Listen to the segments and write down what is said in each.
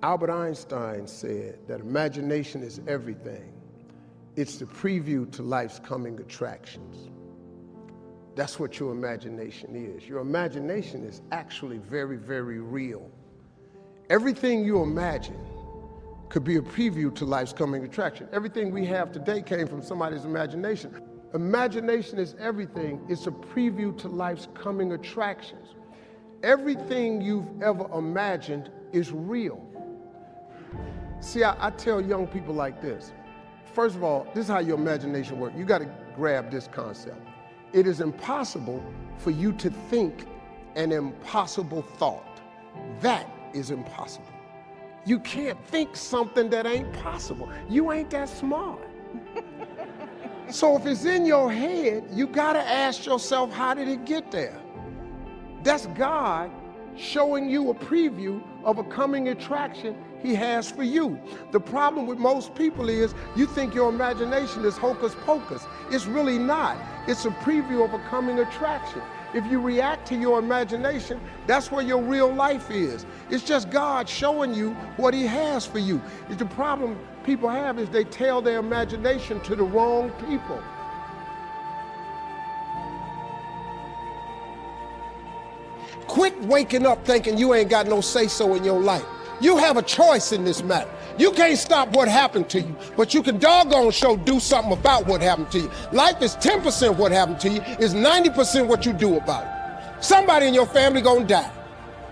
Albert Einstein said that imagination is everything. It's the preview to life's coming attractions. That's what your imagination is. Your imagination is actually very, very real. Everything you imagine could be a preview to life's coming attraction. Everything we have today came from somebody's imagination. Imagination is everything. It's a preview to life's coming attractions. Everything you've ever imagined is real. See, I tell young people like this. First of all, this is how your imagination works. You got to grab this concept. It is impossible for you to think an impossible thought. That is impossible. You can't think something that ain't possible. You ain't that smart. So if it's in your head, you got to ask yourself, how did it get there? That's God showing you a preview of a coming attraction he has for you. The problem with most people is you think your imagination is hocus pocus. It's really not. It's a preview of a coming attraction. If you react to your imagination, that's where your real life is. It's just God showing you what he has for you. The problem people have is they tell their imagination to the wrong people. Quit waking up thinking you ain't got no say-so in your life. You have a choice in this matter. You can't stop what happened to you, but you can doggone sure do something about what happened to you. Life is 10% what happened to you, is 90% what you do about it. Somebody in your family gonna die.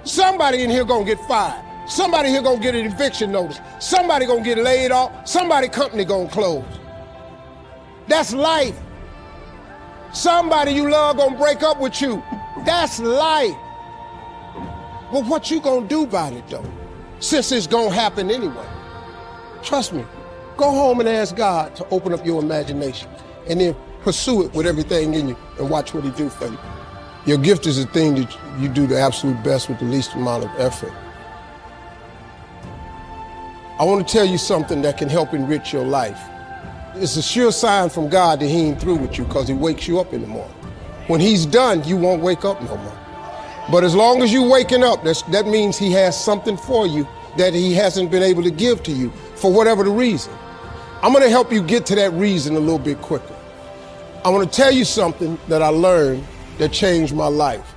Somebody in here gonna get fired. Somebody here gonna get an eviction notice. Somebody gonna get laid off. Somebody company gonna close. That's life. Somebody you love gonna break up with you. That's life. Well, what you gonna do about it though? Since it's gonna happen anyway. Trust me, go home and ask God to open up your imagination and then pursue it with everything in you and watch what he do for you. Your gift is the thing that you do the absolute best with the least amount of effort. I want to tell you something that can help enrich your life. It's a sure sign from God that he ain't through with you because he wakes you up in the morning. When he's done, you won't wake up no more. But as long as you're waking up, that means he has something for you that he hasn't been able to give to you for whatever the reason. I'm going to help you get to that reason a little bit quicker. I want to tell you something that I learned that changed my life.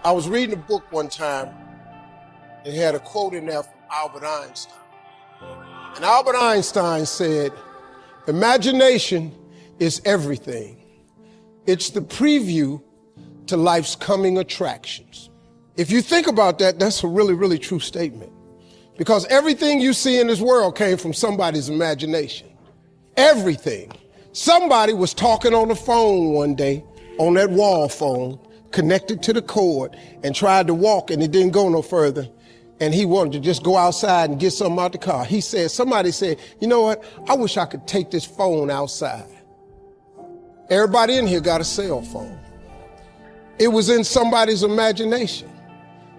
I was reading a book one time. It had a quote in there from Albert Einstein. And Albert Einstein said, imagination is everything. It's the preview to life's coming attractions. If you think about that, that's a really, really true statement. Because everything you see in this world came from somebody's imagination. Everything. Somebody was talking on the phone one day, on that wall phone, connected to the cord, and tried to walk, and it didn't go no further. And he wanted to just go outside and get something out the car. Somebody said, you know what? I wish I could take this phone outside. Everybody in here got a cell phone. It was in somebody's imagination.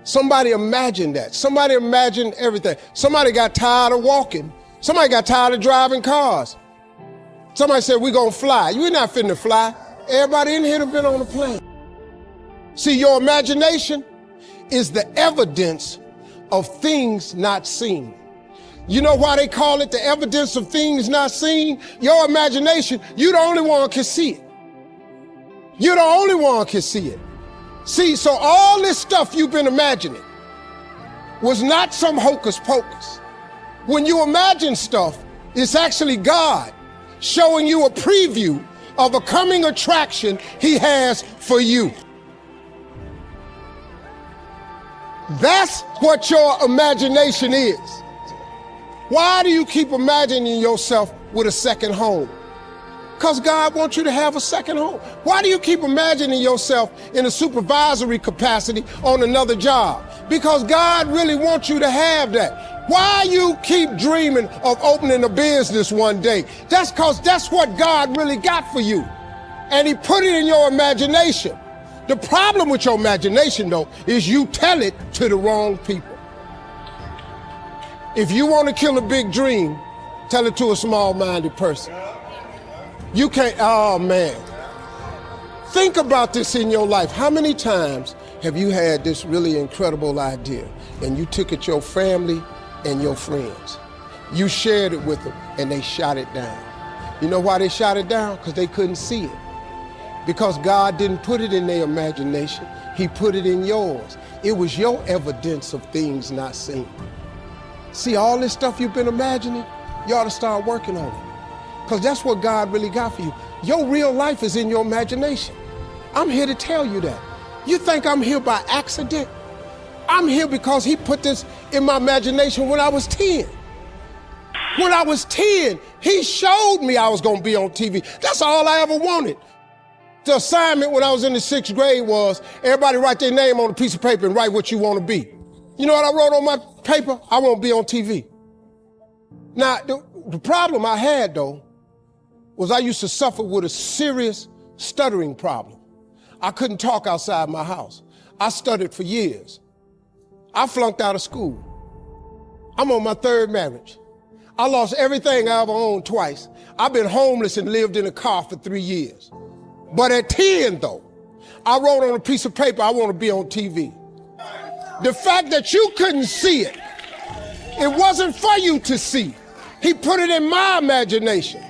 Somebody imagined that. Somebody imagined everything. Somebody got tired of walking. Somebody got tired of driving cars. Somebody said, we're gonna fly. You're not finna fly. Everybody in here have been on a plane. See, your imagination is the evidence of things not seen. You know why they call it the evidence of things not seen? Your imagination, you the only one can see it. You're the only one can see it. See, so all this stuff you've been imagining was not some hocus pocus. When you imagine stuff, it's actually God showing you a preview of a coming attraction he has for you. That's what your imagination is. Why do you keep imagining yourself with a second home? Because God wants you to have a second home. Why do you keep imagining yourself in a supervisory capacity on another job? Because God really wants you to have that. Why you keep dreaming of opening a business one day? That's because that's what God really got for you. And he put it in your imagination. The problem with your imagination, though, is you tell it to the wrong people. If you want to kill a big dream, tell it to a small-minded person. You can't, oh man. Think about this in your life. How many times Have you had this really incredible idea and you took it your family and your friends? You shared it with them and they shot it down. You know why they shot it down? Because they couldn't see it. Because God didn't put it in their imagination, He put it in yours. It was your evidence of things not seen. See, all this stuff you've been imagining, you ought to start working on it. Because that's what God really got for you. Your real life is in your imagination. I'm here to tell you that. You think I'm here by accident? I'm here because He put this in my imagination when I was 10. When I was 10, He showed me I was going to be on TV. That's all I ever wanted. The assignment when I was in the 6th grade was everybody write their name on a piece of paper and write what you want to be. You know what I wrote on my paper? I want to be on TV. Now, the problem I had, though, was I used to suffer with a serious stuttering problem. I couldn't talk outside my house. I stuttered for years. I flunked out of school. I'm on my 3rd marriage. I lost everything I ever owned twice. I've been homeless and lived in a car for 3 years. But at 10, though, I wrote on a piece of paper, I want to be on TV. The fact that you couldn't see it, it wasn't for you to see. He put it in my imagination.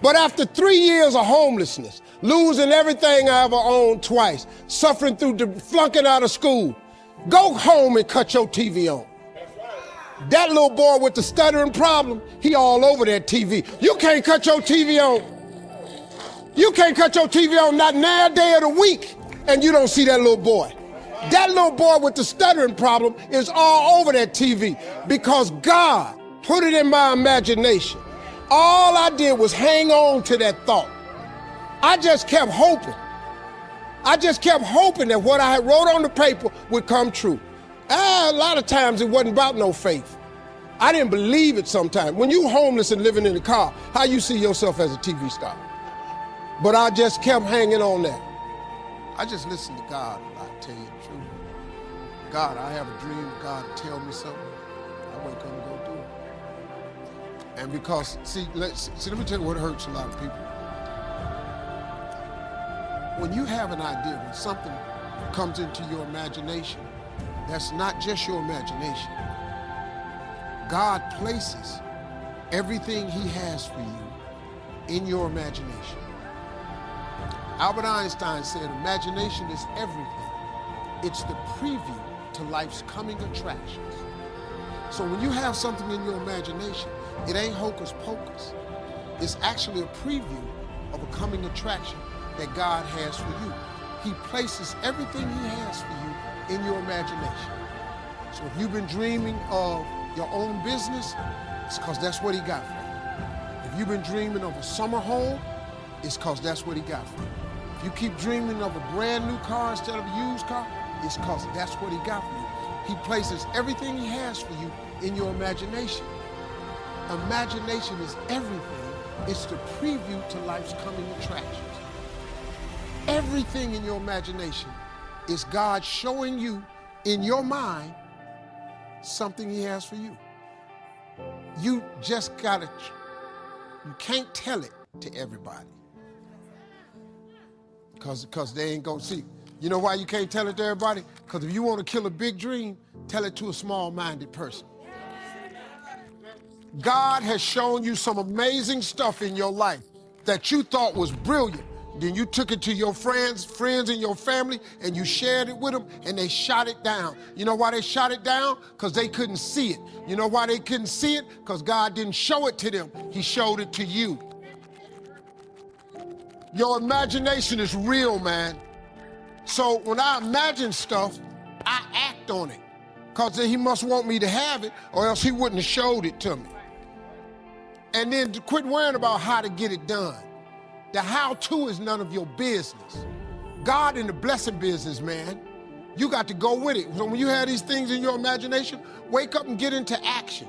But after 3 years of homelessness, losing everything I ever owned twice, suffering through flunking out of school, go home and cut your TV on. That little boy with the stuttering problem, he all over that TV. You can't cut your TV on. You can't cut your TV on not now day of the week and you don't see that little boy. That little boy with the stuttering problem is all over that TV because God put it in my imagination. All I did was hang on to that thought. I just kept hoping. I just kept hoping that what I had wrote on the paper would come true. A lot of times it wasn't about no faith. I didn't believe it sometimes. When you homeless and living in a car, how you see yourself as a TV star? But I just kept hanging on that. I just listened to God a lot, tell you the truth. God, I have a dream, God tell me something. I wake up and go do it. And because, let me tell you what hurts a lot of people. When you have an idea, when something comes into your imagination, that's not just your imagination. God places everything He has for you in your imagination. Albert Einstein said, imagination is everything. It's the preview to life's coming attractions. So when you have something in your imagination, it ain't hocus pocus. It's actually a preview of a coming attraction that God has for you. He places everything He has for you in your imagination. So if you've been dreaming of your own business, it's because that's what He got for you. If you've been dreaming of a summer home, it's because that's what He got for you. If you keep dreaming of a brand new car instead of a used car, it's because that's what He got for you. He places everything He has for you in your imagination. Imagination is everything. It's the preview to life's coming attractions. Everything in your imagination is God showing you in your mind something He has for you. You just gotta, you can't tell it to everybody. Because they ain't gonna see. You know why you can't tell it to everybody? Because if you want to kill a big dream, tell it to a small-minded person. God has shown you some amazing stuff in your life that you thought was brilliant. Then you took it to your friends in your family, and you shared it with them, and they shot it down. You know why they shot it down? Because they couldn't see it. You know why they couldn't see it? Because God didn't show it to them. He showed it to you. Your imagination is real, man. So when I imagine stuff, I act on it. Because He must want me to have it, or else He wouldn't have showed it to me. And then to quit worrying about how to get it done. The how-to is none of your business. God in the blessing business, man. You got to go with it. So when you have these things in your imagination, wake up and get into action.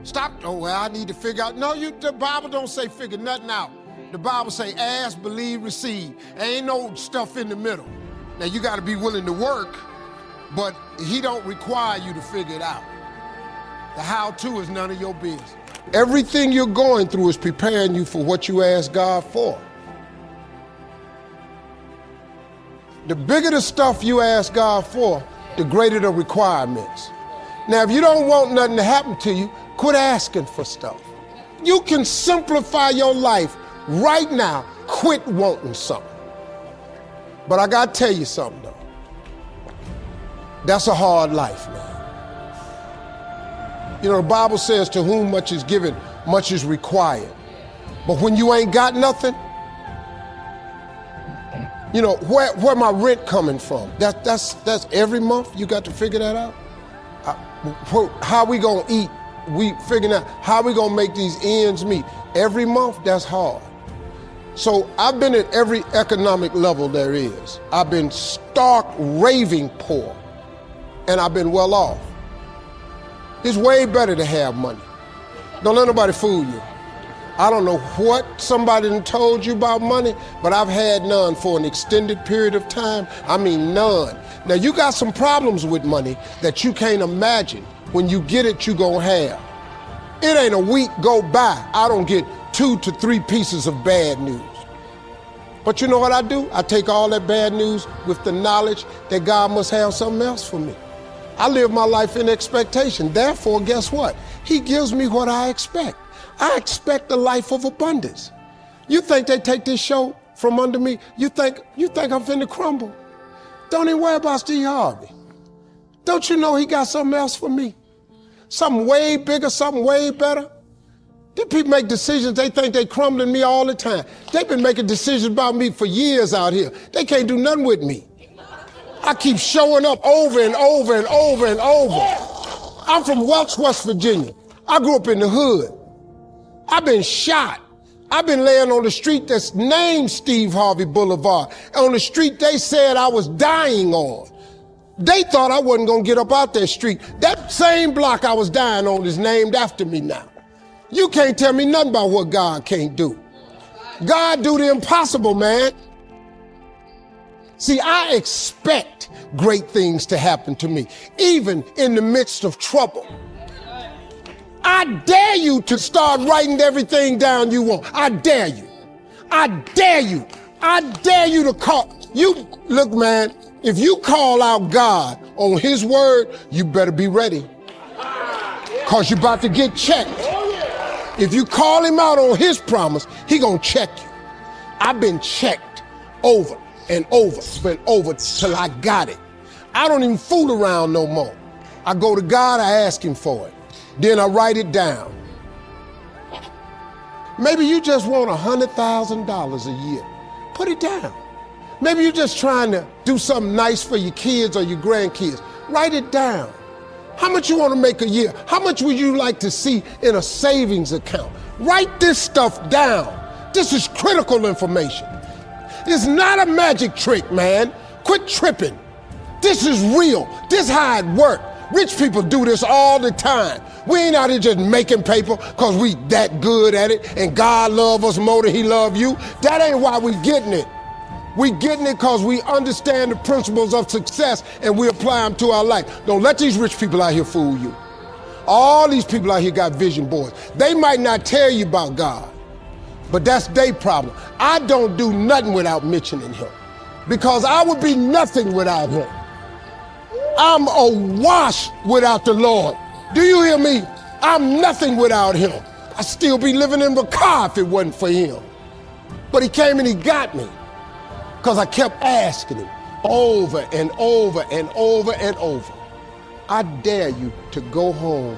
Stop, oh, well, I need to figure out. No, the Bible don't say figure nothing out. The Bible say ask, believe, receive. There ain't no stuff in the middle. Now, you got to be willing to work, but He don't require you to figure it out. The how-to is none of your business. Everything you're going through is preparing you for what you asked God for. The bigger the stuff you ask God for, the greater the requirements. Now, if you don't want nothing to happen to you, quit asking for stuff. You can simplify your life right now. Quit wanting something. But I gotta tell you something though. That's a hard life, man. You know, the Bible says to whom much is given, much is required. But when you ain't got nothing, you know, where my rent coming from? That's every month. You got to figure that out. How we gonna eat? We figuring out how we gonna make these ends meet. Every month, that's hard. So I've been at every economic level there is. I've been stark, raving poor, and I've been well off. It's way better to have money. Don't let nobody fool you. I don't know what somebody done told you about money, but I've had none for an extended period of time. I mean, none. Now, you got some problems with money that you can't imagine. When you get it, you gonna have. It ain't a week go by, I don't get 2 to 3 pieces of bad news. But you know what I do? I take all that bad news with the knowledge that God must have something else for me. I live my life in expectation. Therefore, guess what? He gives me what I expect. I expect a life of abundance. You think they take this show from under me? You think I'm finna crumble? Don't even worry about Steve Harvey. Don't you know he got something else for me? Something way bigger, something way better. These people make decisions, they think they crumbling me all the time. They've been making decisions about me for years out here. They can't do nothing with me. I keep showing up over and over and over and over. I'm from Welch, West Virginia. I grew up in the hood. I've been shot. I've been laying on the street that's named Steve Harvey Boulevard. On the street they said I was dying on. They thought I wasn't gonna get up out that street. That same block I was dying on is named after me now. You can't tell me nothing about what God can't do. God do the impossible, man. See, I expect great things to happen to me, even in the midst of trouble. I dare you to start writing everything down you want. I dare you. I dare you. I dare you to call. You, look, man, if you call out God on his word, you better be ready. Because you're about to get checked. If you call him out on his promise, he gonna check you. I've been checked over and over and over till I got it. I don't even fool around no more. I go to God, I ask him for it. Then I write it down. Maybe you just want $100,000 a year. Put it down. Maybe you're just trying to do something nice for your kids or your grandkids. Write it down. How much you want to make a year? How much would you like to see in a savings account? Write this stuff down. This is critical information. It's not a magic trick, man. Quit tripping. This is real. This is how it works. Rich people do this all the time. We ain't out here just making paper because we that good at it and God love us more than he love you. That ain't why we getting it. We getting it because we understand the principles of success and we apply them to our life. Don't let these rich people out here fool you. All these people out here got vision boards. They might not tell you about God, but that's their problem. I don't do nothing without mentioning him because I would be nothing without him. I'm awash without the Lord. Do you hear me? I'm nothing without him. I'd still be living in the car if it wasn't for him. But he came and he got me because I kept asking him over and over and over and over. I dare you to go home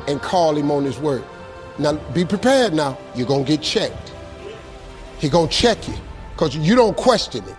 and call him on his word. Now, be prepared now. You're going to get checked. He's going to check you because you don't question it.